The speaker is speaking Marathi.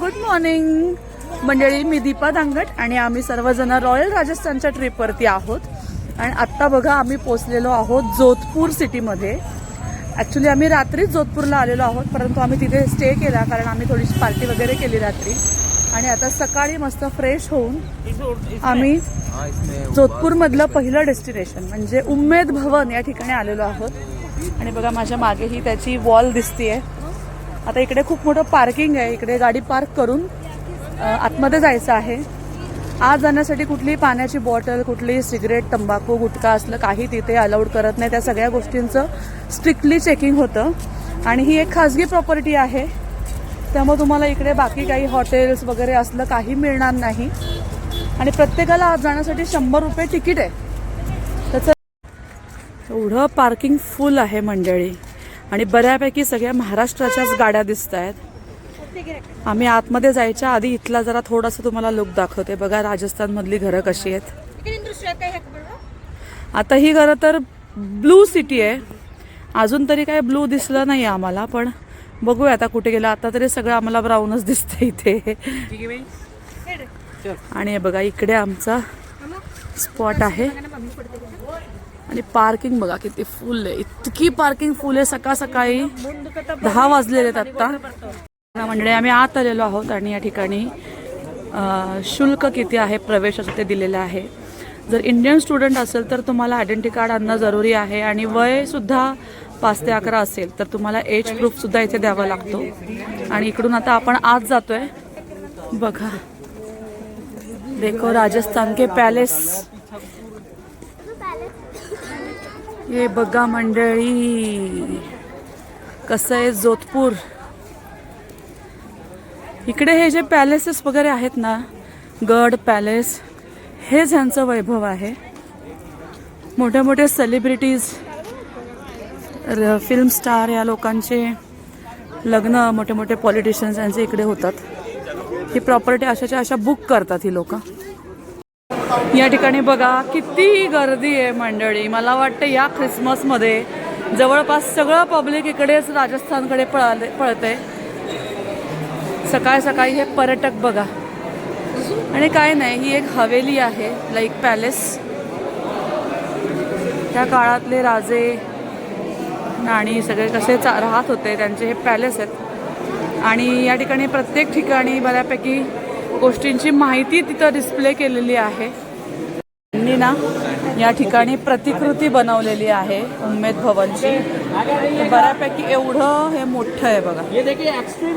गुड मॉर्निंग मंडळी, मी दीपा दांगट आणि आम्ही सर्वजण रॉयल राजस्थानच्या ट्रिपवरती आहोत. आणि आत्ता बघा आम्ही पोचलेलो आहोत जोधपूर सिटीमध्ये. ॲक्च्युली आम्ही रात्रीच जोधपूरला आलेलो आहोत, परंतु आम्ही तिथे स्टे केला कारण आम्ही थोडीशी पार्टी वगैरे केली रात्री. आणि आता सकाळी मस्त फ्रेश होऊन आम्ही जोधपूरमधलं पहिलं डेस्टिनेशन म्हणजे उम्मेद भवन या ठिकाणी आलेलो आहोत. आणि बघा माझ्या मागेही त्याची वॉल दिसतीये. आता इकडे खूप मोठं पार्किंग आहे, इकडे गाडी पार्क करून आतमध्ये जायचं आहे. आज जाण्यासाठी कुठलीही पाण्याची बॉटल, कुठलीही सिगरेट, तंबाखू, गुटखा असलं काही तिथे अलाउड करत नाही. त्या सगळ्या गोष्टींचं स्ट्रिक्टली चेकिंग होतं. आणि ही एक खाजगी प्रॉपर्टी आहे, त्यामुळे तुम्हाला इकडे बाकी काही हॉटेल्स वगैरे असलं काही मिळणार नाही. आणि प्रत्येकाला आज जाण्यासाठी 100 रुपये तिकीट आहे. त्याचं एवढं पार्किंग फुल आहे मंडळी. आणि बऱ्यापैकी सगळ्या महाराष्ट्राच्याच गाड्या दिसत आहेत. आम्ही आतमध्ये जायच्या आधी इथला जरा थोडासा तुम्हाला लुक दाखवते. बघा राजस्थानमधली घरं कशी आहेत. आता ही घरं तर ब्लू सिटी आहे, अजून तरी काय ब्लू दिसलं नाही आम्हाला, पण बघूया आता कुठे गेलं. आता तरी सगळं आम्हाला ब्राऊनच दिसतंय इथे. आणि बघा इकडे आमचा स्पॉट आहे. आणि पार्किंग बघा किती फुल आहे, इतकी पार्किंग फुल आहे. सकाळ सकाळी 10 वाजलेले आहेत आत्ता. म्हणजे आम्ही आत आलेलो आहोत आणि या ठिकाणी शुल्क किती आहे प्रवेशाचं ते दिलेलं आहे. जर इंडियन स्टुडंट असेल तर तुम्हाला आयडेंटिटी कार्ड आणणं जरुरी आहे. आणि वय सुद्धा 5 ते 11 असेल तर तुम्हाला एज प्रूफ सुद्धा इथे द्यावा लागतो. आणि इकडून आता आपण आत जातोय. बघा देखो राजस्थान के पॅलेस. हे बघा मंडळी कसं आहे जोधपूर. इकडे हे जे पॅलेसेस वगैरे आहेत ना, गड पॅलेस, हेच ह्यांचं वैभव आहे. मोठे मोठे सेलिब्रिटीज, फिल्म स्टार या लोकांचे लग्न, मोठे मोठे पॉलिटिशियन्स यांचे इकडे होतात. ही प्रॉपर्टी अशाच्या अशा बुक करतात ही लोक. या ठिकाणी बघा किती गर्दी आहे मंडळी. मला वाटतं या ख्रिसमसमध्ये जवळपास सगळं पब्लिक इकडेच राजस्थानकडे पळतंय. सकाळी सकाळी हे पर्यटक बघा. आणि काय नाही, ही एक हवेली आहे, लाईक पॅलेस. त्या काळातले राजे राणी सगळे कसे राहत होते त्यांचे हे पॅलेस आहेत. आणि या ठिकाणी प्रत्येक ठिकाणी बऱ्यापैकी गोष्टींची माहिती तिथं डिस्प्ले केलेली आहे. त्यांनी ना या ठिकाणी प्रतिकृती बनवलेली आहे उम्मेद भवनची. बऱ्यापैकी एवढं हे मोठं आहे बघा.